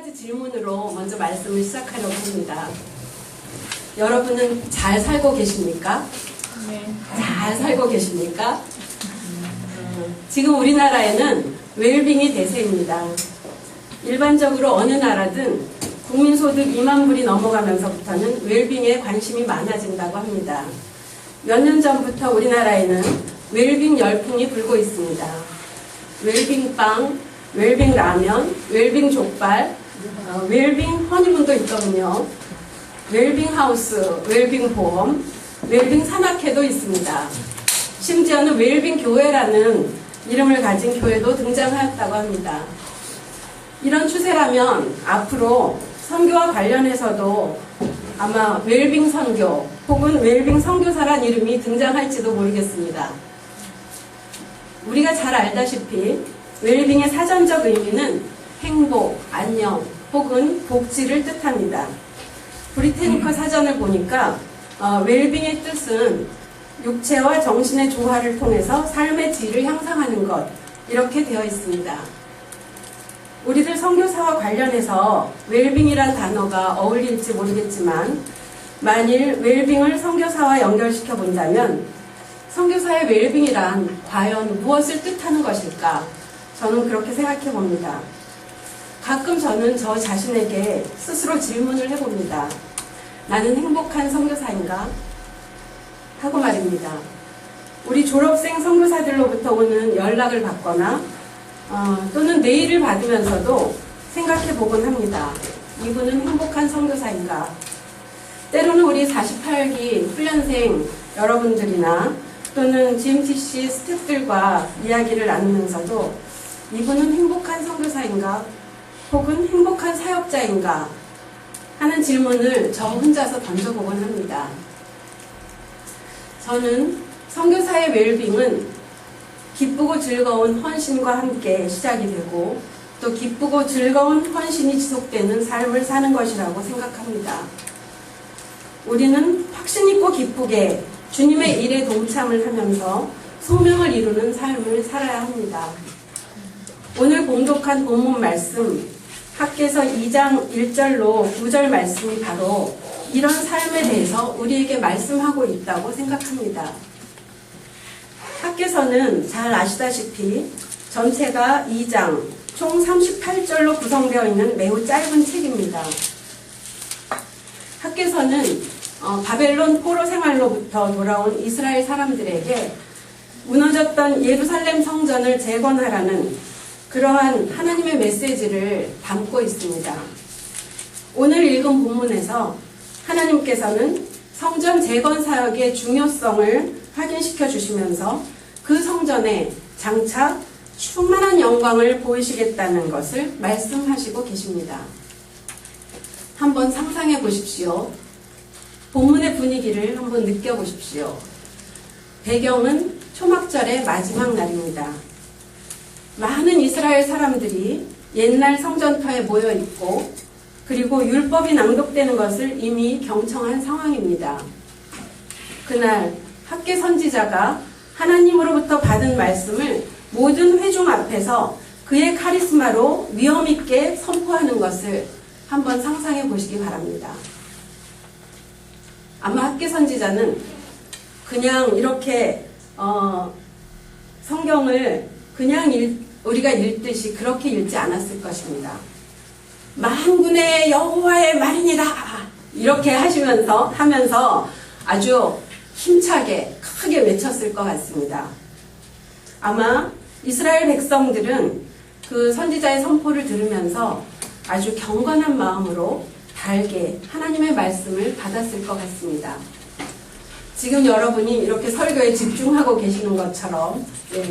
가지 질문으로 먼저 말씀을 시작하려고 합니다. 여러분은 잘 살고 계십니까? 네. 잘 살고 계십니까? 지금 우리나라에는 웰빙이 대세입니다. 일반적으로 어느 나라든 국민소득 2만 불이 넘어가면서부터는 웰빙에 관심이 많아진다고 합니다. 몇 년 전부터 우리나라에는 웰빙 열풍이 불고 있습니다. 웰빙빵, 웰빙 라면, 웰빙 족발, 웰빙 허니문도 있거든요. 웰빙 하우스, 웰빙 보험, 웰빙 산악회도 있습니다. 심지어는 웰빙 교회라는 이름을 가진 교회도 등장하였다고 합니다. 이런 추세라면 앞으로 선교와 관련해서도 아마 웰빙 선교 혹은 웰빙 선교사란 이름이 등장할지도 모르겠습니다. 우리가 잘 알다시피 웰빙의 사전적 의미는 행복, 안녕 혹은 복지를 뜻합니다. 브리테니커 사전을 보니까 웰빙의 뜻은 육체와 정신의 조화를 통해서 삶의 질을 향상하는 것, 이렇게 되어 있습니다. 우리들 선교사와 관련해서 웰빙이란 단어가 어울릴지 모르겠지만 만일 웰빙을 선교사와 연결시켜 본다면 선교사의 웰빙이란 과연 무엇을 뜻하는 것일까? 저는 그렇게 생각해 봅니다. 가끔 저는 저 자신에게 스스로 질문을 해봅니다. 나는 행복한 선교사인가? 하고 말입니다. 우리 졸업생 선교사들로부터 오는 연락을 받거나 또는 메일을 받으면서도 생각해 보곤 합니다. 이분은 행복한 선교사인가? 때로는 우리 48기 훈련생 여러분들이나 또는 GMTC 스태프들과 이야기를 나누면서도 이분은 행복한 선교사인가? 혹은 행복한 사역자인가? 하는 질문을 저 혼자서 던져보곤 합니다. 저는 선교사의 웰빙은 기쁘고 즐거운 헌신과 함께 시작이 되고 또 기쁘고 즐거운 헌신이 지속되는 삶을 사는 것이라고 생각합니다. 우리는 확신 있고 기쁘게 주님의 일에 동참을 하면서 소명을 이루는 삶을 살아야 합니다. 오늘 봉독한 본문 말씀 학개서 2장 1절로 9절 말씀이 바로 이런 삶에 대해서 우리에게 말씀하고 있다고 생각합니다. 학개서는 잘 아시다시피 전체가 2장 총 38절로 구성되어 있는 매우 짧은 책입니다. 학개서는 바벨론 포로 생활로부터 돌아온 이스라엘 사람들에게 무너졌던 예루살렘 성전을 재건하라는 그러한 하나님의 메시지를 담고 있습니다. 오늘 읽은 본문에서 하나님께서는 성전 재건 사역의 중요성을 확인시켜 주시면서 그 성전에 장차 충만한 영광을 보이시겠다는 것을 말씀하시고 계십니다. 한번 상상해 보십시오. 본문의 분위기를 한번 느껴보십시오. 배경은 초막절의 마지막 날입니다. 많은 이스라엘 사람들이 옛날 성전터에 모여 있고 그리고 율법이 낭독되는 것을 이미 경청한 상황입니다. 그날 학개 선지자가 하나님으로부터 받은 말씀을 모든 회중 앞에서 그의 카리스마로 위엄있게 선포하는 것을 한번 상상해 보시기 바랍니다. 아마 학개 선지자는 그냥 이렇게 성경을 그냥 우리가 읽듯이 그렇게 읽지 않았을 것입니다. 만군의 여호와의 말이니라 이렇게 하면서 아주 힘차게 크게 외쳤을 것 같습니다. 아마 이스라엘 백성들은 그 선지자의 선포를 들으면서 아주 경건한 마음으로 달게 하나님의 말씀을 받았을 것 같습니다. 지금 여러분이 이렇게 설교에 집중하고 계시는 것처럼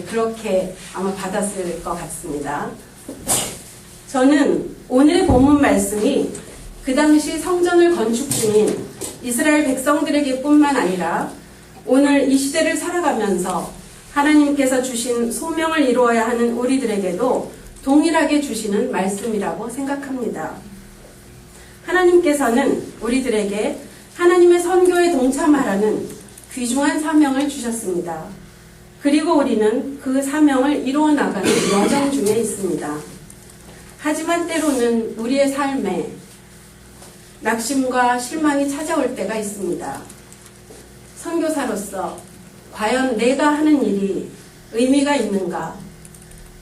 그렇게 아마 받았을 것 같습니다. 저는 오늘의 본문 말씀이 그 당시 성전을 건축 중인 이스라엘 백성들에게 뿐만 아니라 오늘 이 시대를 살아가면서 하나님께서 주신 소명을 이루어야 하는 우리들에게도 동일하게 주시는 말씀이라고 생각합니다. 하나님께서는 우리들에게 하나님의 선교에 동참하라는 귀중한 사명을 주셨습니다. 그리고 우리는 그 사명을 이루어 나가는 여정 중에 있습니다. 하지만 때로는 우리의 삶에 낙심과 실망이 찾아올 때가 있습니다. 선교사로서 과연 내가 하는 일이 의미가 있는가?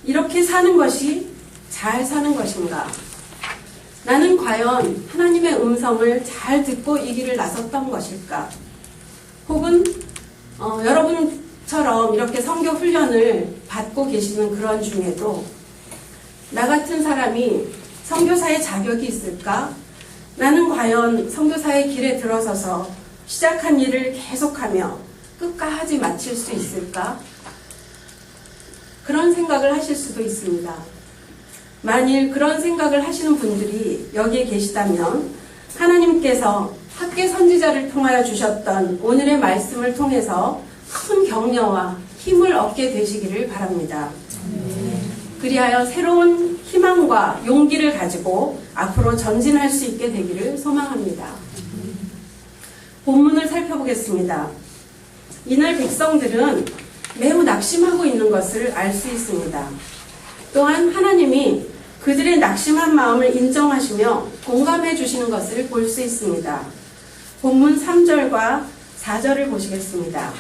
이렇게 사는 것이 잘 사는 것인가? 나는 과연 하나님의 음성을 잘 듣고 이 길을 나섰던 것일까? 혹은 여러분처럼 이렇게 선교 훈련을 받고 계시는 그런 중에도 나 같은 사람이 선교사의 자격이 있을까? 나는 과연 선교사의 길에 들어서서 시작한 일을 계속하며 끝까지 마칠 수 있을까? 그런 생각을 하실 수도 있습니다. 만일 그런 생각을 하시는 분들이 여기에 계시다면 하나님께서 학계 선지자를 통하여 주셨던 오늘의 말씀을 통해서 큰 격려와 힘을 얻게 되시기를 바랍니다. 그리하여 새로운 희망과 용기를 가지고 앞으로 전진할 수 있게 되기를 소망합니다. 본문을 살펴보겠습니다. 이날 백성들은 매우 낙심하고 있는 것을 알 수 있습니다. 또한 하나님이 그들의 낙심한 마음을 인정하시며 공감해 주시는 것을 볼 수 있습니다. 본문 3절과 4절을 보시겠습니다.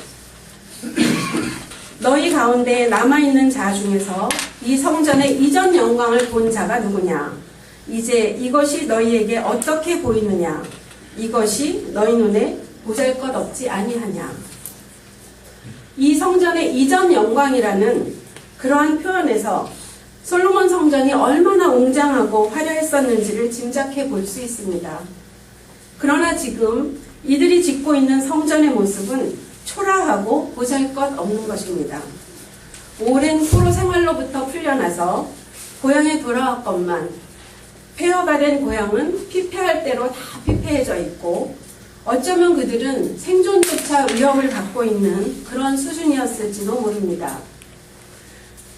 너희 가운데 남아있는 자 중에서 이 성전의 이전 영광을 본 자가 누구냐? 이제 이것이 너희에게 어떻게 보이느냐? 이것이 너희 눈에 보잘것없지 아니하냐? 이 성전의 이전 영광이라는 그러한 표현에서 솔로몬 성전이 얼마나 웅장하고 화려했었는지를 짐작해 볼 수 있습니다. 그러나 지금 이들이 짓고 있는 성전의 모습은 초라하고 보잘것없는 것입니다. 오랜 포로 생활로부터 풀려나서 고향에 돌아왔건만 폐허가 된 고향은 피폐할 대로 다 피폐해져 있고 어쩌면 그들은 생존조차 위협을 받고 있는 그런 수준이었을지도 모릅니다.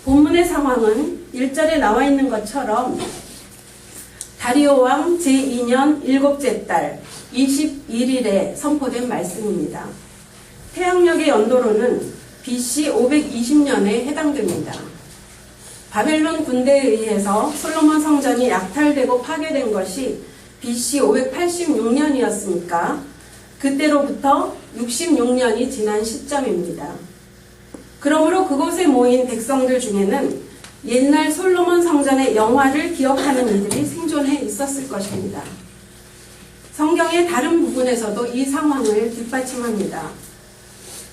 본문의 상황은 1절에 나와 있는 것처럼 다리오 왕 제2년 7째 달 21일에 선포된 말씀입니다. 태양력의 연도로는 BC 520년에 해당됩니다. 바벨론 군대에 의해서 솔로몬 성전이 약탈되고 파괴된 것이 BC 586년이었으니까 그때로부터 66년이 지난 시점입니다. 그러므로 그곳에 모인 백성들 중에는 옛날 솔로몬 성전의 영화를 기억하는 이들이 생존해 있었을 것입니다. 성경의 다른 부분에서도 이 상황을 뒷받침합니다.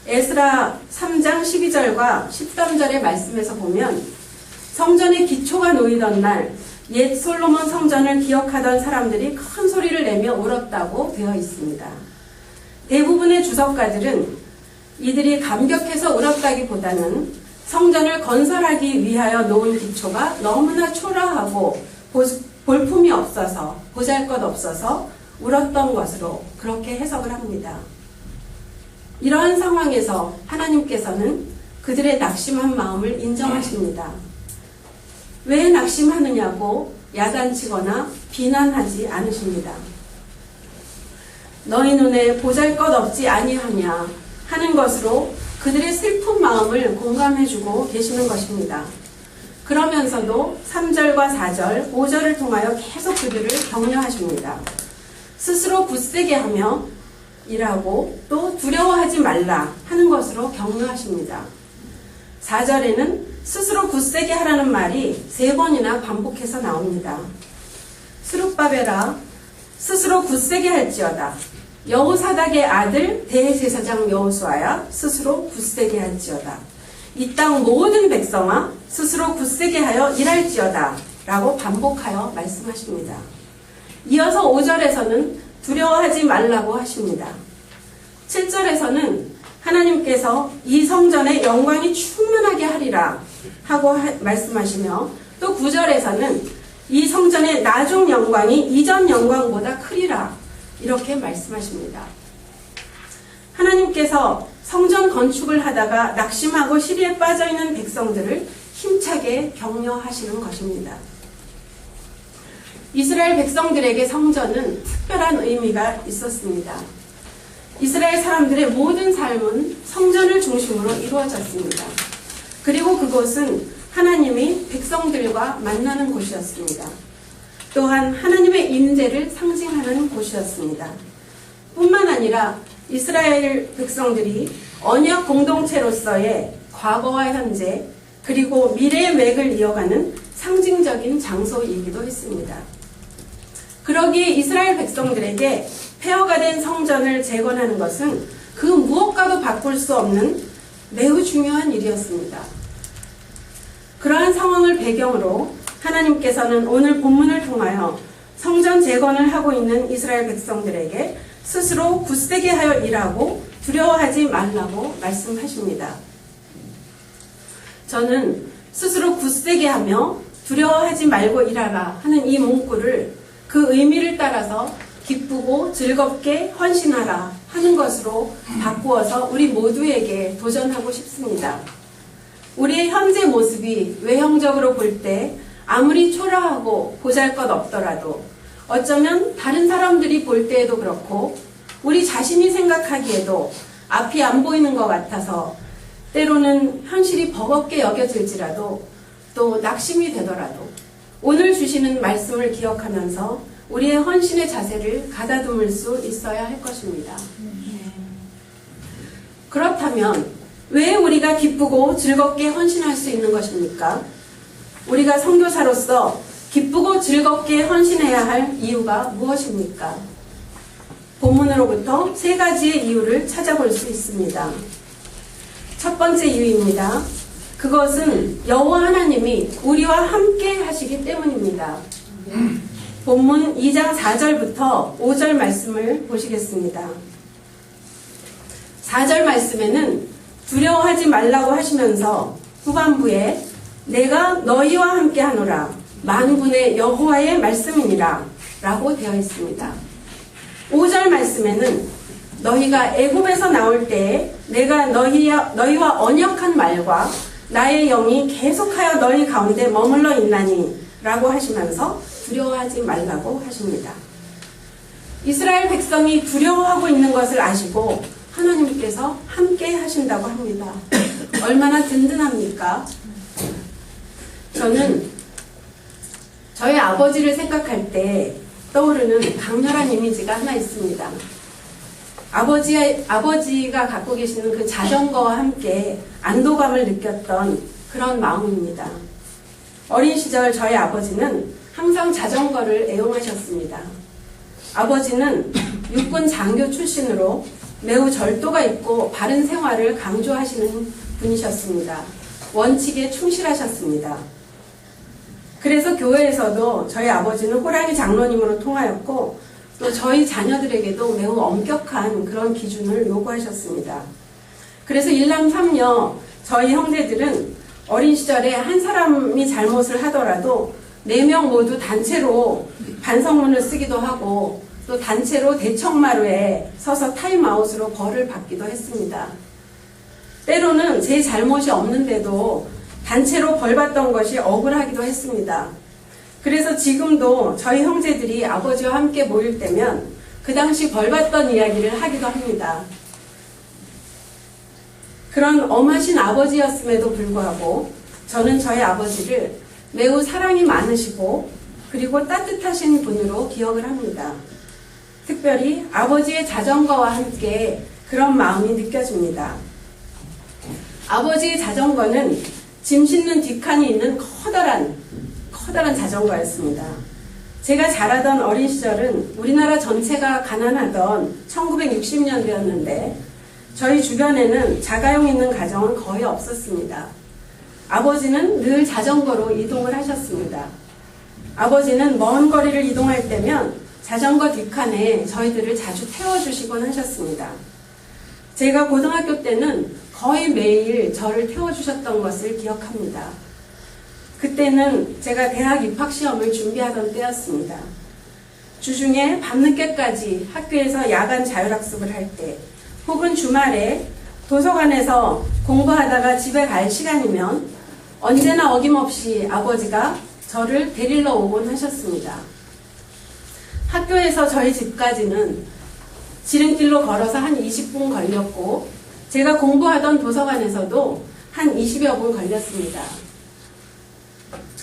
에스라 3장 12절과 13절의 말씀에서 보면 성전의 기초가 놓이던 날 옛 솔로몬 성전을 기억하던 사람들이 큰 소리를 내며 울었다고 되어 있습니다. 대부분의 주석가들은 이들이 감격해서 울었다기보다는 성전을 건설하기 위하여 놓은 기초가 너무나 초라하고 볼품이 없어서 보잘것없어서 울었던 것으로 그렇게 해석을 합니다. 이러한 상황에서 하나님께서는 그들의 낙심한 마음을 인정하십니다. 왜 낙심하느냐고 야단치거나 비난하지 않으십니다. 너희 눈에 보잘것없지 아니하냐 하는 것으로 그들의 슬픈 마음을 공감해주고 계시는 것입니다. 그러면서도 3절과 4절, 5절을 통하여 계속 그들을 격려하십니다. 스스로 굳세게 하며 일하고 또 두려워하지 말라 하는 것으로 격려하십니다. 4절에는 스스로 굳세게 하라는 말이 3번이나 반복해서 나옵니다. 스룹바벨아 스스로 굳세게 할지어다. 여호사닥의 아들 대제사장 여호수아야 스스로 굳세게 할지어다. 이 땅 모든 백성아 스스로 굳세게 하여 일할지어다 라고 반복하여 말씀하십니다. 이어서 5절에서는 두려워하지 말라고 하십니다. 7절에서는 하나님께서 이 성전의 영광이 충만하게 하리라 하고 말씀하시며 또 9절에서는 이 성전의 나중 영광이 이전 영광보다 크리라 이렇게 말씀하십니다. 하나님께서 성전 건축을 하다가 낙심하고 시리에 빠져있는 백성들을 힘차게 격려하시는 것입니다. 이스라엘 백성들에게 성전은 특별한 의미가 있었습니다. 이스라엘 사람들의 모든 삶은 성전을 중심으로 이루어졌습니다. 그리고 그곳은 하나님이 백성들과 만나는 곳이었습니다. 또한 하나님의 임재를 상징하는 곳이었습니다. 뿐만 아니라 이스라엘 백성들이 언약 공동체로서의 과거와 현재 그리고 미래의 맥을 이어가는 상징적인 장소이기도 했습니다. 그러기에 이스라엘 백성들에게 폐허가 된 성전을 재건하는 것은 그 무엇과도 바꿀 수 없는 매우 중요한 일이었습니다. 그러한 상황을 배경으로 하나님께서는 오늘 본문을 통하여 성전 재건을 하고 있는 이스라엘 백성들에게 스스로 굳세게 하여 일하고 두려워하지 말라고 말씀하십니다. 저는 스스로 굳세게 하며 두려워하지 말고 일하라 하는 이 문구를 그 의미를 따라서 기쁘고 즐겁게 헌신하라 하는 것으로 바꾸어서 우리 모두에게 도전하고 싶습니다. 우리의 현재 모습이 외형적으로 볼 때 아무리 초라하고 보잘것없더라도 어쩌면 다른 사람들이 볼 때에도 그렇고 우리 자신이 생각하기에도 앞이 안 보이는 것 같아서 때로는 현실이 버겁게 여겨질지라도 또 낙심이 되더라도 오늘 주시는 말씀을 기억하면서 우리의 헌신의 자세를 가다듬을 수 있어야 할 것입니다. 그렇다면 왜 우리가 기쁘고 즐겁게 헌신할 수 있는 것입니까? 우리가 선교사로서 기쁘고 즐겁게 헌신해야 할 이유가 무엇입니까? 본문으로부터 세 가지의 이유를 찾아볼 수 있습니다. 첫 번째 이유입니다. 그것은 여호와 하나님이 우리와 함께 하시기 때문입니다. 본문 2장 4절부터 5절 말씀을 보시겠습니다. 4절 말씀에는 두려워하지 말라고 하시면서 후반부에 내가 너희와 함께 하노라 만군의 여호와의 말씀이니라 라고 되어 있습니다. 5절 말씀에는 너희가 애굽에서 나올 때에 내가 너희와 언약한 말과 나의 영이 계속하여 너희 가운데 머물러 있나니 라고 하시면서 두려워하지 말라고 하십니다. 이스라엘 백성이 두려워하고 있는 것을 아시고 하나님께서 함께 하신다고 합니다. 얼마나 든든합니까? 저는 저희 아버지를 생각할 때 떠오르는 강렬한 이미지가 하나 있습니다. 아버지가 갖고 계시는 그 자전거와 함께 안도감을 느꼈던 그런 마음입니다. 어린 시절 저희 아버지는 항상 자전거를 애용하셨습니다. 아버지는 육군 장교 출신으로 매우 절도가 있고 바른 생활을 강조하시는 분이셨습니다. 원칙에 충실하셨습니다. 그래서 교회에서도 저희 아버지는 호랑이 장로님으로 통하였고 또 저희 자녀들에게도 매우 엄격한 그런 기준을 요구하셨습니다. 그래서 일남삼녀 저희 형제들은 어린 시절에 한 사람이 잘못을 하더라도 4명 모두 단체로 반성문을 쓰기도 하고 또 단체로 대청마루에 서서 타임아웃으로 벌을 받기도 했습니다. 때로는 제 잘못이 없는데도 단체로 벌 받던 것이 억울하기도 했습니다. 그래서 지금도 저희 형제들이 아버지와 함께 모일 때면 그 당시 벌 받던 이야기를 하기도 합니다. 그런 엄하신 아버지였음에도 불구하고 저는 저희 아버지를 매우 사랑이 많으시고 그리고 따뜻하신 분으로 기억을 합니다. 특별히 아버지의 자전거와 함께 그런 마음이 느껴집니다. 아버지의 자전거는 짐 싣는 뒷칸이 있는 커다란 자전거였습니다. 제가 자라던 어린 시절은 우리나라 전체가 가난하던 1960년대였는데 저희 주변에는 자가용 있는 가정은 거의 없었습니다. 아버지는 늘 자전거로 이동을 하셨습니다. 아버지는 먼 거리를 이동할 때면 자전거 뒷칸에 저희들을 자주 태워주시곤 하셨습니다. 제가 고등학교 때는 거의 매일 저를 태워주셨던 것을 기억합니다. 그때는 제가 대학 입학시험을 준비하던 때였습니다. 주중에 밤늦게까지 학교에서 야간 자율학습을 할 때 혹은 주말에 도서관에서 공부하다가 집에 갈 시간이면 언제나 어김없이 아버지가 저를 데리러 오곤 하셨습니다. 학교에서 저희 집까지는 지름길로 걸어서 한 20분 걸렸고 제가 공부하던 도서관에서도 한 20여 분 걸렸습니다.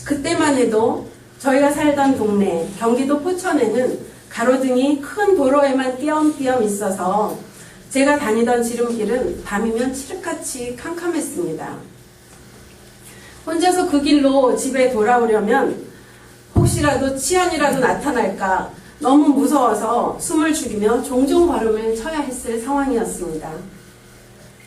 그때만 해도 저희가 살던 동네 경기도 포천에는 가로등이 큰 도로에만 띄엄띄엄 있어서 제가 다니던 지름길은 밤이면 칠흑같이 캄캄했습니다. 혼자서 그 길로 집에 돌아오려면 혹시라도 치안이라도 나타날까 너무 무서워서 숨을 죽이며 종종 걸음을 쳐야 했을 상황이었습니다.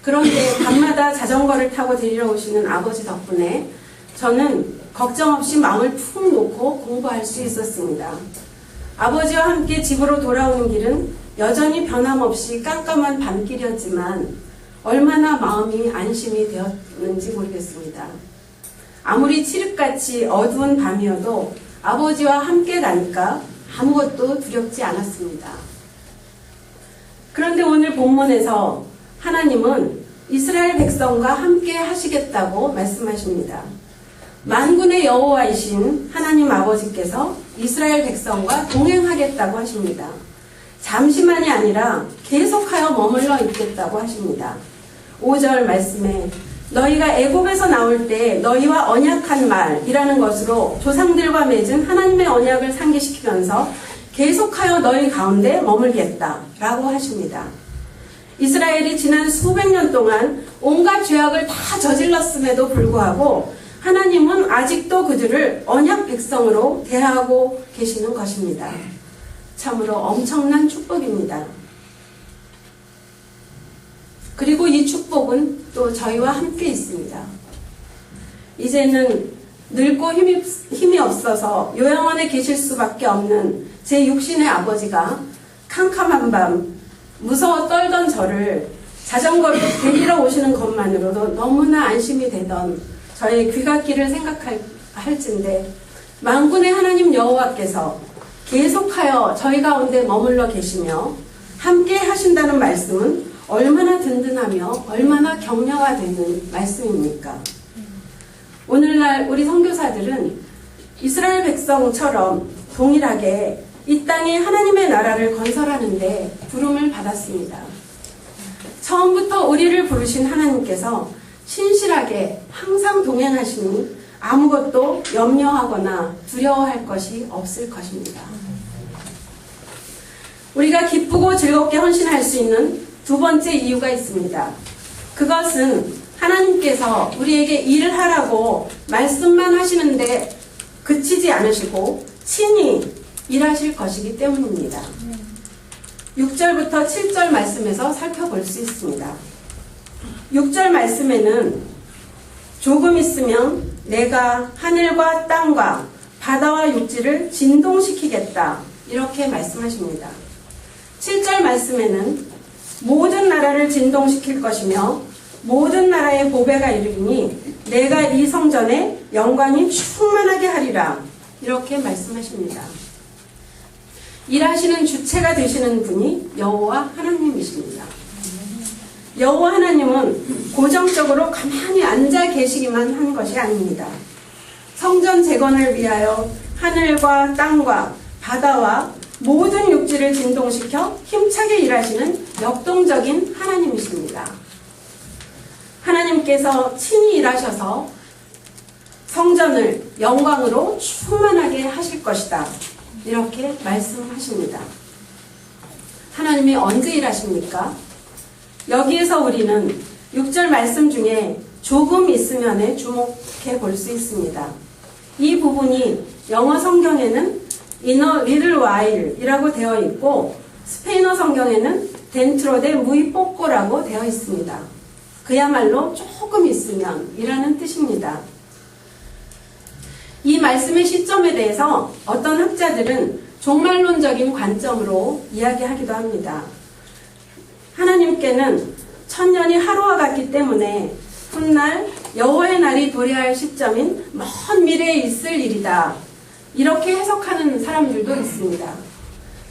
그런데 밤마다 자전거를 타고 데리러 오시는 아버지 덕분에 저는 걱정 없이 마음을 푹 놓고 공부할 수 있었습니다. 아버지와 함께 집으로 돌아오는 길은 여전히 변함없이 깜깜한 밤길이었지만 얼마나 마음이 안심이 되었는지 모르겠습니다. 아무리 칠흑같이 어두운 밤이어도 아버지와 함께 가니까 아무것도 두렵지 않았습니다. 그런데 오늘 본문에서 하나님은 이스라엘 백성과 함께 하시겠다고 말씀하십니다. 만군의 여호와이신 하나님 아버지께서 이스라엘 백성과 동행하겠다고 하십니다. 잠시만이 아니라 계속하여 머물러 있겠다고 하십니다. 5절 말씀에 너희가 애굽에서 나올 때 너희와 언약한 말이라는 것으로 조상들과 맺은 하나님의 언약을 상기시키면서 계속하여 너희 가운데 머물겠다 라고 하십니다. 이스라엘이 지난 수백 년 동안 온갖 죄악을 다 저질렀음에도 불구하고 하나님은 아직도 그들을 언약 백성으로 대하고 계시는 것입니다. 참으로 엄청난 축복입니다. 그리고 이 축복은 또 저희와 함께 있습니다. 이제는 늙고 힘이 없어서 요양원에 계실 수밖에 없는 제 육신의 아버지가 캄캄한 밤 무서워 떨던 저를 자전거로 데리러 오시는 것만으로도 너무나 안심이 되던 저의 귀갓길을 생각할진데 만군의 하나님 여호와께서 계속하여 저희 가운데 머물러 계시며 함께 하신다는 말씀은 얼마나 든든하며 얼마나 격려가 되는 말씀입니까? 오늘날 우리 선교사들은 이스라엘 백성처럼 동일하게 이 땅에 하나님의 나라를 건설하는데 부름을 받았습니다. 처음부터 우리를 부르신 하나님께서 신실하게 항상 동행하시니 아무것도 염려하거나 두려워할 것이 없을 것입니다. 우리가 기쁘고 즐겁게 헌신할 수 있는 두 번째 이유가 있습니다. 그것은 하나님께서 우리에게 일을 하라고 말씀만 하시는데 그치지 않으시고 친히 일하실 것이기 때문입니다. 6절부터 7절 말씀에서 살펴볼 수 있습니다. 6절 말씀에는 조금 있으면 내가 하늘과 땅과 바다와 육지를 진동시키겠다 이렇게 말씀하십니다. 7절 말씀에는 모든 나라를 진동시킬 것이며 모든 나라의 보배가 이르리니 내가 이 성전에 영광이 충만하게 하리라 이렇게 말씀하십니다. 일하시는 주체가 되시는 분이 여호와 하나님이십니다. 여호와 하나님은 고정적으로 가만히 앉아 계시기만 한 것이 아닙니다. 성전 재건을 위하여 하늘과 땅과 바다와 모든 육지를 진동시켜 힘차게 일하시는 역동적인 하나님이십니다. 하나님께서 친히 일하셔서 성전을 영광으로 충만하게 하실 것이다. 이렇게 말씀하십니다. 하나님이 언제 일하십니까? 여기에서 우리는 6절 말씀 중에 조금 있으면에 주목해 볼 수 있습니다. 이 부분이 영어 성경에는 in a little while 이라고 되어 있고 스페인어 성경에는 dentro de muy poco라고 되어 있습니다. 그야말로 조금 있으면 이라는 뜻입니다. 이 말씀의 시점에 대해서 어떤 학자들은 종말론적인 관점으로 이야기하기도 합니다. 하나님께는 천년이 하루와 같기 때문에 훗날 여호와의 날이 도래할 시점인 먼 미래에 있을 일이다. 이렇게 해석하는 사람들도 있습니다.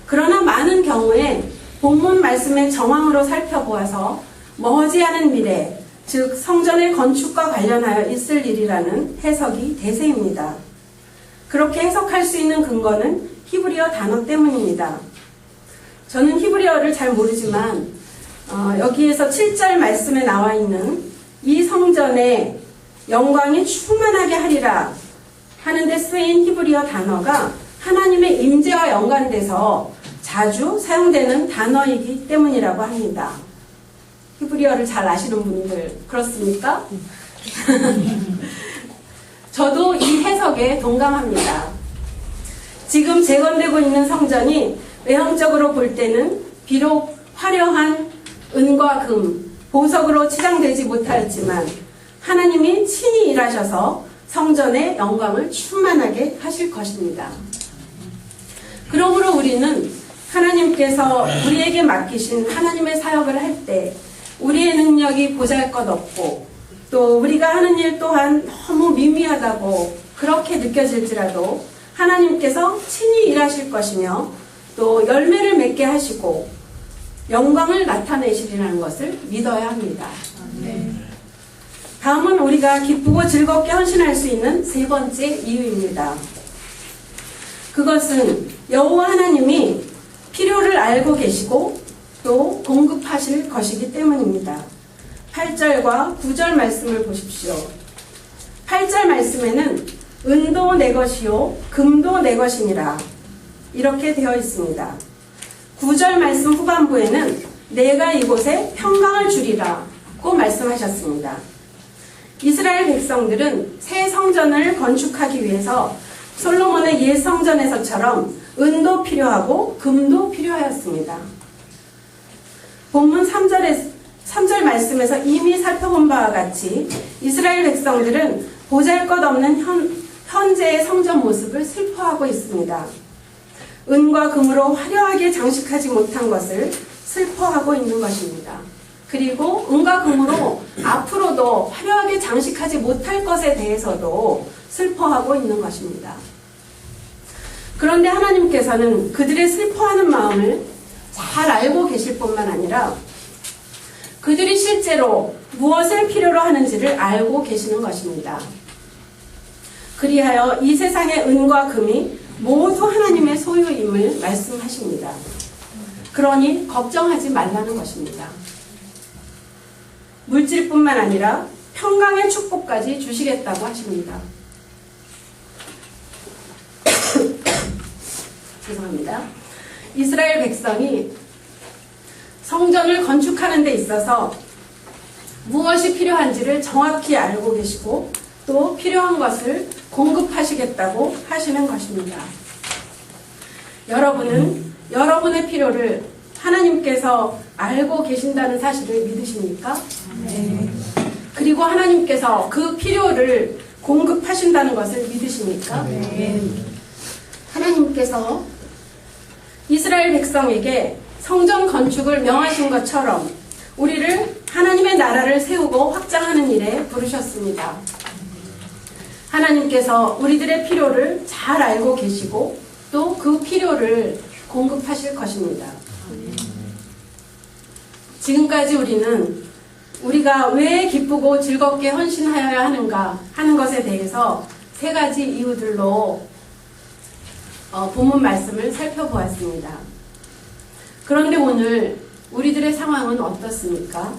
그러나 많은 경우에 본문 말씀의 정황으로 살펴보아서 머지않은 미래, 즉 성전의 건축과 관련하여 있을 일이라는 해석이 대세입니다. 그렇게 해석할 수 있는 근거는 히브리어 단어 때문입니다. 저는 히브리어를 잘 모르지만 여기에서 7절 말씀에 나와 있는 이 성전에 영광이 충만하게 하리라 하는데 쓰인 히브리어 단어가 하나님의 임재와 연관돼서 자주 사용되는 단어이기 때문이라고 합니다. 히브리어를 잘 아시는 분들 그렇습니까? 저도 이 해석에 동감합니다. 지금 재건되고 있는 성전이 외형적으로 볼 때는 비록 화려한 은과 금, 보석으로 치장되지 못하였지만 하나님이 친히 일하셔서 성전의 영광을 충만하게 하실 것입니다. 그러므로 우리는 하나님께서 우리에게 맡기신 하나님의 사역을 할 때 우리의 능력이 보잘것없고 또 우리가 하는 일 또한 너무 미미하다고 그렇게 느껴질지라도 하나님께서 친히 일하실 것이며 또 열매를 맺게 하시고 영광을 나타내시리라는 것을 믿어야 합니다. 다음은 우리가 기쁘고 즐겁게 헌신할 수 있는 세 번째 이유입니다. 그것은 여호와 하나님이 필요를 알고 계시고 또 공급하실 것이기 때문입니다. 8절과 9절 말씀을 보십시오. 8절 말씀에는 은도 내 것이요 금도 내 것이니라 이렇게 되어 있습니다. 9절 말씀 후반부에는 내가 이곳에 평강을 주리라고 말씀하셨습니다. 이스라엘 백성들은 새 성전을 건축하기 위해서 솔로몬의 옛 성전에서처럼 은도 필요하고 금도 필요하였습니다. 본문 3절 말씀에서 이미 살펴본 바와 같이 이스라엘 백성들은 보잘것없는 현재의 성전 모습을 슬퍼하고 있습니다. 은과 금으로 화려하게 장식하지 못한 것을 슬퍼하고 있는 것입니다. 그리고 은과 금으로 앞으로도 화려하게 장식하지 못할 것에 대해서도 슬퍼하고 있는 것입니다. 그런데 하나님께서는 그들의 슬퍼하는 마음을 잘 알고 계실 뿐만 아니라 그들이 실제로 무엇을 필요로 하는지를 알고 계시는 것입니다. 그리하여 이 세상의 은과 금이 모두 하나님의 소유임을 말씀하십니다. 그러니 걱정하지 말라는 것입니다. 물질뿐만 아니라 평강의 축복까지 주시겠다고 하십니다. 죄송합니다. 이스라엘 백성이 성전을 건축하는 데 있어서 무엇이 필요한지를 정확히 알고 계시고 또 필요한 것을 공급하시겠다고 하시는 것입니다. 여러분은 여러분의 필요를 하나님께서 알고 계신다는 사실을 믿으십니까? 네. 그리고 하나님께서 그 필요를 공급하신다는 것을 믿으십니까? 네. 하나님께서 이스라엘 백성에게 성전 건축을 명하신 것처럼 우리를 하나님의 나라를 세우고 확장하는 일에 부르셨습니다. 하나님께서 우리들의 필요를 잘 알고 계시고 또 그 필요를 공급하실 것입니다. 지금까지 우리는 우리가 왜 기쁘고 즐겁게 헌신하여야 하는가 하는 것에 대해서 세 가지 이유들로 본문 말씀을 살펴보았습니다. 그런데 오늘 우리들의 상황은 어떻습니까?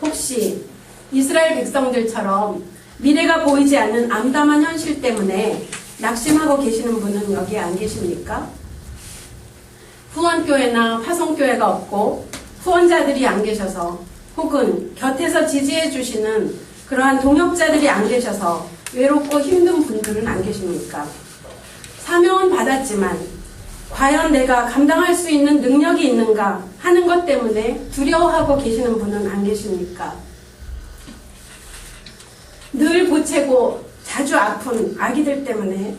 혹시 이스라엘 백성들처럼 미래가 보이지 않는 암담한 현실 때문에 낙심하고 계시는 분은 여기 안 계십니까? 후원교회나 화성교회가 없고 후원자들이 안 계셔서 혹은 곁에서 지지해 주시는 그러한 동역자들이 안 계셔서 외롭고 힘든 분들은 안 계십니까? 사명은 받았지만 과연 내가 감당할 수 있는 능력이 있는가 하는 것 때문에 두려워하고 계시는 분은 안 계십니까? 늘 보채고 자주 아픈 아기들 때문에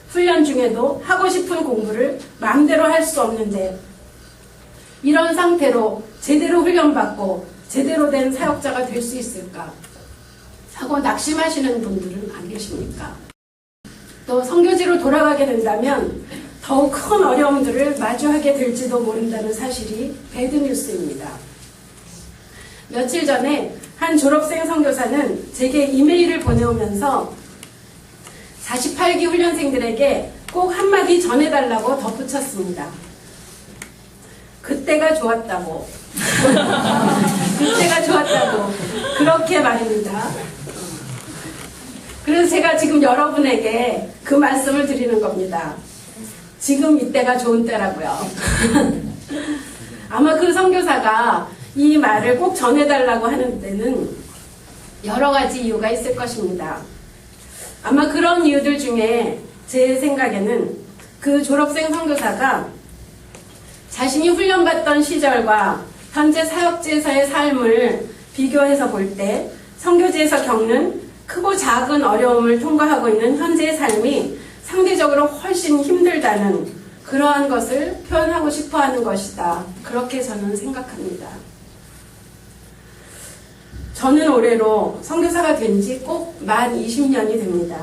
훈련 중에도 하고 싶은 공부를 마음대로 할 수 없는데 이런 상태로 제대로 훈련받고 제대로 된 사역자가 될 수 있을까 하고 낙심하시는 분들은 안 계십니까? 또 선교지로 돌아가게 된다면 더욱 큰 어려움들을 마주하게 될지도 모른다는 사실이 배드뉴스입니다. 며칠 전에 한 졸업생 선교사는 제게 이메일을 보내오면서 48기 훈련생들에게 꼭 한마디 전해달라고 덧붙였습니다. 그때가 좋았다고. 그때가 좋았다고. 그렇게 말입니다. 그래서 제가 지금 여러분에게 그 말씀을 드리는 겁니다. 지금 이때가 좋은 때라고요. 아마 그 선교사가 이 말을 꼭 전해달라고 하는 데는 여러 가지 이유가 있을 것입니다. 아마 그런 이유들 중에 제 생각에는 그 졸업생 선교사가 자신이 훈련받던 시절과 현재 사역지에서의 삶을 비교해서 볼 때 선교지에서 겪는 크고 작은 어려움을 통과하고 있는 현재의 삶이 상대적으로 훨씬 힘들다는 그러한 것을 표현하고 싶어 하는 것이다. 그렇게 저는 생각합니다. 저는 올해로 선교사가 된 지 꼭 만 20년이 됩니다.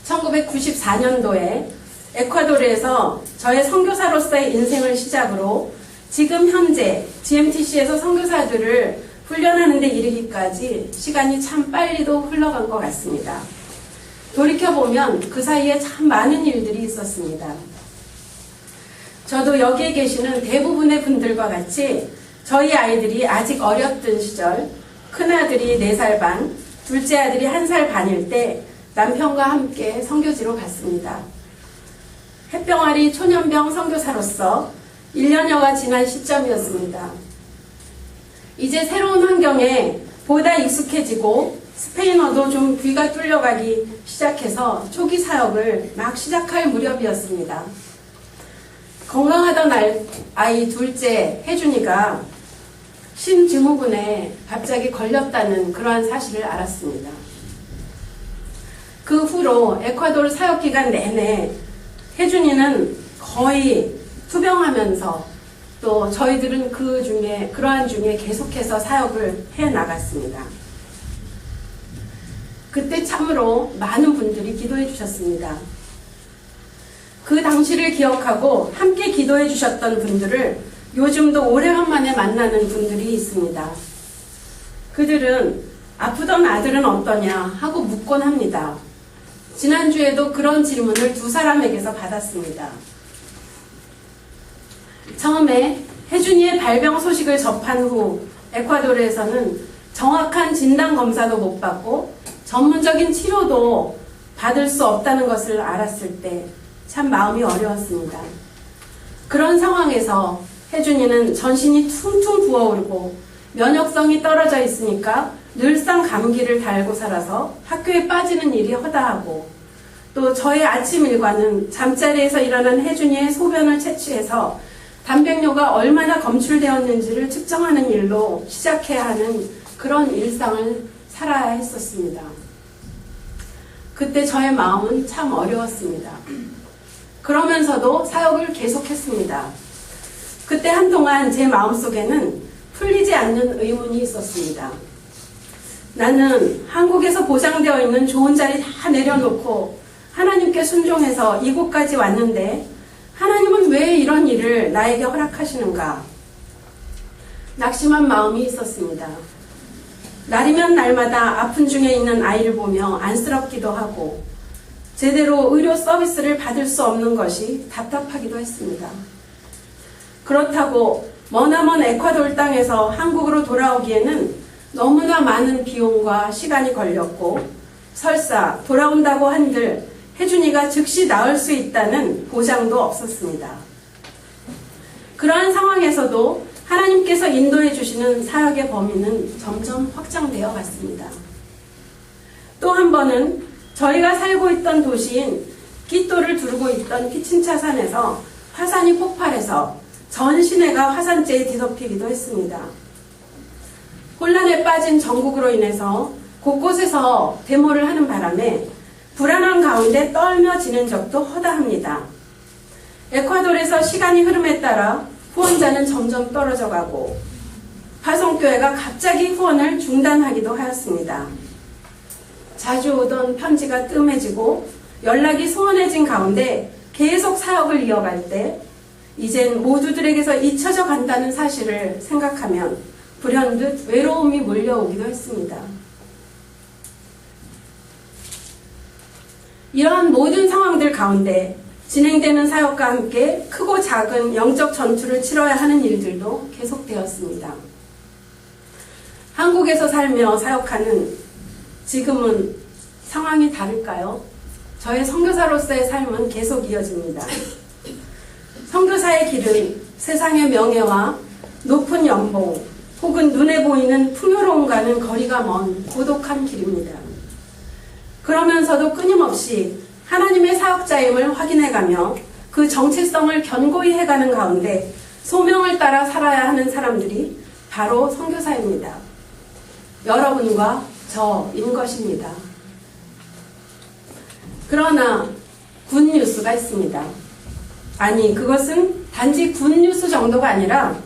1994년도에 에콰도르에서 저의 선교사로서의 인생을 시작으로 지금 현재 GMTC에서 선교사들을 훈련하는 데 이르기까지 시간이 참 빨리도 흘러간 것 같습니다. 돌이켜보면 그 사이에 참 많은 일들이 있었습니다. 저도 여기에 계시는 대부분의 분들과 같이 저희 아이들이 아직 어렸던 시절 큰아들이 4살 반, 둘째 아들이 1살 반일 때 남편과 함께 선교지로 갔습니다. 햇병아리 초년병 선교사로서 1년여가 지난 시점이었습니다. 이제 새로운 환경에 보다 익숙해지고 스페인어도 좀 귀가 뚫려가기 시작해서 초기 사역을 막 시작할 무렵이었습니다. 건강하던 아이 둘째 혜준이가 심증후군에 갑자기 걸렸다는 그러한 사실을 알았습니다. 그 후로 에콰도르 사역 기간 내내 혜준이는 거의 투병하면서 또 저희들은 그러한 중에 계속해서 사역을 해 나갔습니다. 그때 참으로 많은 분들이 기도해 주셨습니다. 그 당시를 기억하고 함께 기도해 주셨던 분들을 요즘도 오래간만에 만나는 분들이 있습니다. 그들은 아프던 아들은 어떠냐 하고 묻곤 합니다. 지난주에도 그런 질문을 2사람에게서 받았습니다. 처음에 혜준이의 발병 소식을 접한 후 에콰도르에서는 정확한 진단 검사도 못 받고 전문적인 치료도 받을 수 없다는 것을 알았을 때 참 마음이 어려웠습니다. 그런 상황에서 혜준이는 전신이 퉁퉁 부어오르고 면역성이 떨어져 있으니까 늘상 감기를 달고 살아서 학교에 빠지는 일이 허다하고 또 저의 아침 일과는 잠자리에서 일어난 혜준이의 소변을 채취해서 단백뇨가 얼마나 검출되었는지를 측정하는 일로 시작해야 하는 그런 일상을 살아야 했었습니다. 그때 저의 마음은 참 어려웠습니다. 그러면서도 사역을 계속했습니다. 그때 한동안 제 마음속에는 풀리지 않는 의문이 있었습니다. 나는 한국에서 보장되어 있는 좋은 자리 다 내려놓고 하나님께 순종해서 이곳까지 왔는데 하나님은 왜 이런 일을 나에게 허락하시는가? 낙심한 마음이 있었습니다. 날이면 날마다 아픈 중에 있는 아이를 보며 안쓰럽기도 하고 제대로 의료 서비스를 받을 수 없는 것이 답답하기도 했습니다. 그렇다고 머나먼 에콰도르 땅에서 한국으로 돌아오기에는 너무나 많은 비용과 시간이 걸렸고 설사 돌아온다고 한들 혜준이가 즉시 나을 수 있다는 보장도 없었습니다. 그러한 상황에서도 하나님께서 인도해 주시는 사역의 범위는 점점 확장되어 갔습니다. 또 한 번은 저희가 살고 있던 도시인 끼또를 두르고 있던 피친차산에서 화산이 폭발해서 전 시내가 화산재에 뒤덮이기도 했습니다. 혼란에 빠진 전국으로 인해서 곳곳에서 데모를 하는 바람에 불안한 가운데 떨며 지낸 적도 허다합니다. 에콰도르에서 시간이 흐름에 따라 후원자는 점점 떨어져가고 파송교회가 갑자기 후원을 중단하기도 하였습니다. 자주 오던 편지가 뜸해지고 연락이 소원해진 가운데 계속 사역을 이어갈 때 이젠 모두들에게서 잊혀져 간다는 사실을 생각하면 불현듯 외로움이 몰려오기도 했습니다. 이러한 모든 상황들 가운데 진행되는 사역과 함께 크고 작은 영적 전투를 치러야 하는 일들도 계속되었습니다. 한국에서 살며 사역하는 지금은 상황이 다를까요? 저의 선교사로서의 삶은 계속 이어집니다. 선교사의 길은 세상의 명예와 높은 연봉 혹은 눈에 보이는 풍요로움과는 거리가 먼 고독한 길입니다. 그러면서도 끊임없이 하나님의 사역자임을 확인해가며 그 정체성을 견고히 해가는 가운데 소명을 따라 살아야 하는 사람들이 바로 선교사입니다. 여러분과 저인 것입니다. 그러나 굿뉴스가 있습니다. 아니, 그것은 단지 굿뉴스 정도가 아니라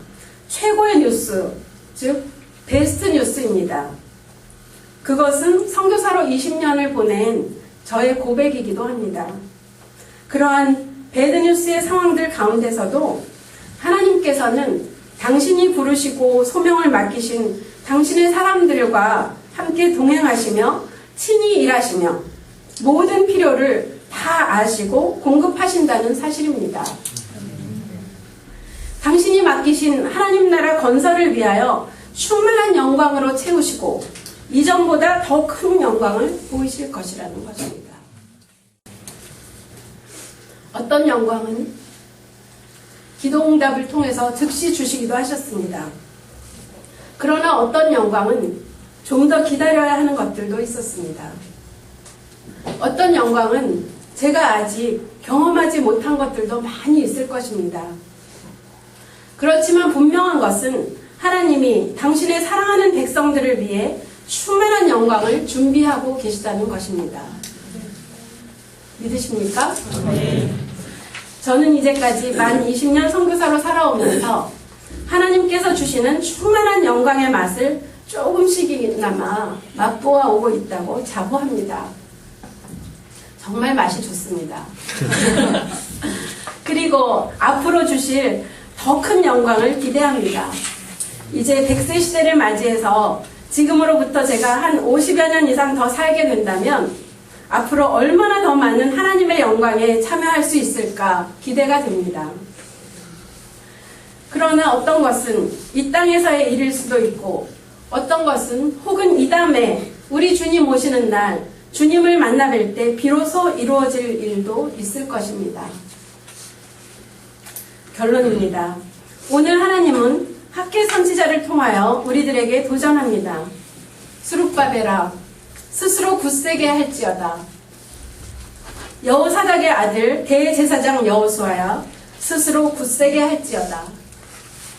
최고의 뉴스, 즉 베스트 뉴스입니다. 그것은 선교사로 20년을 보낸 저의 고백이기도 합니다. 그러한 배드뉴스의 상황들 가운데서도 하나님께서는 당신이 부르시고 소명을 맡기신 당신의 사람들과 함께 동행하시며 친히 일하시며 모든 필요를 다 아시고 공급하신다는 사실입니다. 당신이 맡기신 하나님 나라 건설을 위하여 충만한 영광으로 채우시고 이전보다 더 큰 영광을 보이실 것이라는 것입니다. 어떤 영광은 기도응답을 통해서 즉시 주시기도 하셨습니다. 그러나 어떤 영광은 좀 더 기다려야 하는 것들도 있었습니다. 어떤 영광은 제가 아직 경험하지 못한 것들도 많이 있을 것입니다. 그렇지만 분명한 것은 하나님이 당신의 사랑하는 백성들을 위해 충만한 영광을 준비하고 계시다는 것입니다. 믿으십니까? 네. 저는 이제까지 만 20년 선교사로 살아오면서 하나님께서 주시는 충만한 영광의 맛을 조금씩이나마 맛보아 오고 있다고 자부합니다. 정말 맛이 좋습니다. 그리고 앞으로 주실 더 큰 영광을 기대합니다. 이제 100세 시대를 맞이해서 지금으로부터 제가 한 50여 년 이상 더 살게 된다면 앞으로 얼마나 더 많은 하나님의 영광에 참여할 수 있을까 기대가 됩니다. 그러나 어떤 것은 이 땅에서의 일일 수도 있고 어떤 것은 혹은 이 다음에 우리 주님 오시는 날 주님을 만나 뵐 때 비로소 이루어질 일도 있을 것입니다. 결론입니다. 오늘 하나님은 학계 선지자를 통하여 우리들에게 도전합니다. 수룹바벨아, 스스로 굳세게 할지어다. 여호사닥의 아들 대제사장 여호수아야, 스스로 굳세게 할지어다.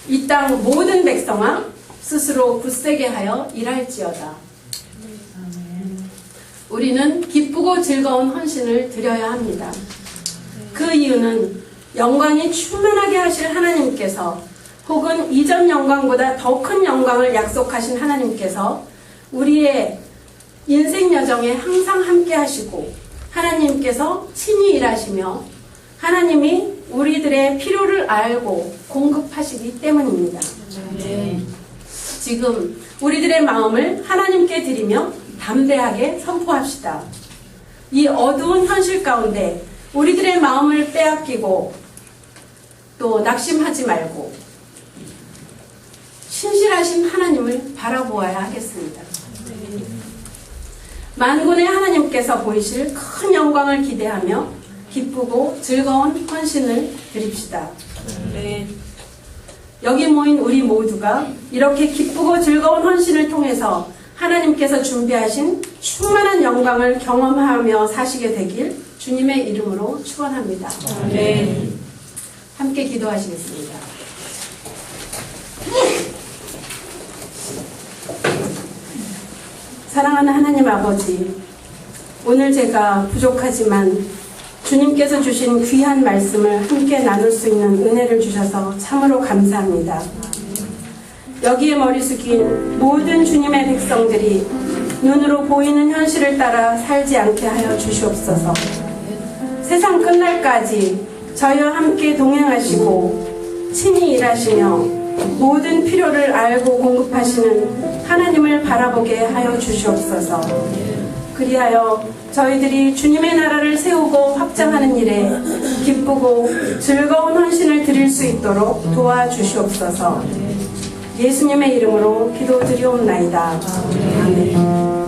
이 땅 모든 백성아, 스스로 굳세게 하여 일할지어다. 우리는 기쁘고 즐거운 헌신을 드려야 합니다. 그 이유는 영광이 충만하게 하실 하나님께서 혹은 이전 영광보다 더 큰 영광을 약속하신 하나님께서 우리의 인생 여정에 항상 함께 하시고 하나님께서 친히 일하시며 하나님이 우리들의 필요를 알고 공급하시기 때문입니다. 지금 우리들의 마음을 하나님께 드리며 담대하게 선포합시다. 이 어두운 현실 가운데 우리들의 마음을 빼앗기고 또 낙심하지 말고 신실하신 하나님을 바라보아야 하겠습니다. 만군의 하나님께서 보이실 큰 영광을 기대하며 기쁘고 즐거운 헌신을 드립시다. 여기 모인 우리 모두가 이렇게 기쁘고 즐거운 헌신을 통해서 하나님께서 준비하신 충만한 영광을 경험하며 사시게 되길 주님의 이름으로 축원합니다. 함께 기도하시겠습니다. 사랑하는 하나님 아버지, 오늘 제가 부족하지만 주님께서 주신 귀한 말씀을 함께 나눌 수 있는 은혜를 주셔서 참으로 감사합니다. 여기에 머리 숙인 모든 주님의 백성들이 눈으로 보이는 현실을 따라 살지 않게 하여 주시옵소서. 세상 끝날까지 저희와 함께 동행하시고 친히 일하시며 모든 필요를 알고 공급하시는 하나님을 바라보게 하여 주시옵소서. 그리하여 저희들이 주님의 나라를 세우고 확장하는 일에 기쁘고 즐거운 헌신을 드릴 수 있도록 도와주시옵소서. 예수님의 이름으로 기도드리옵나이다. 아멘.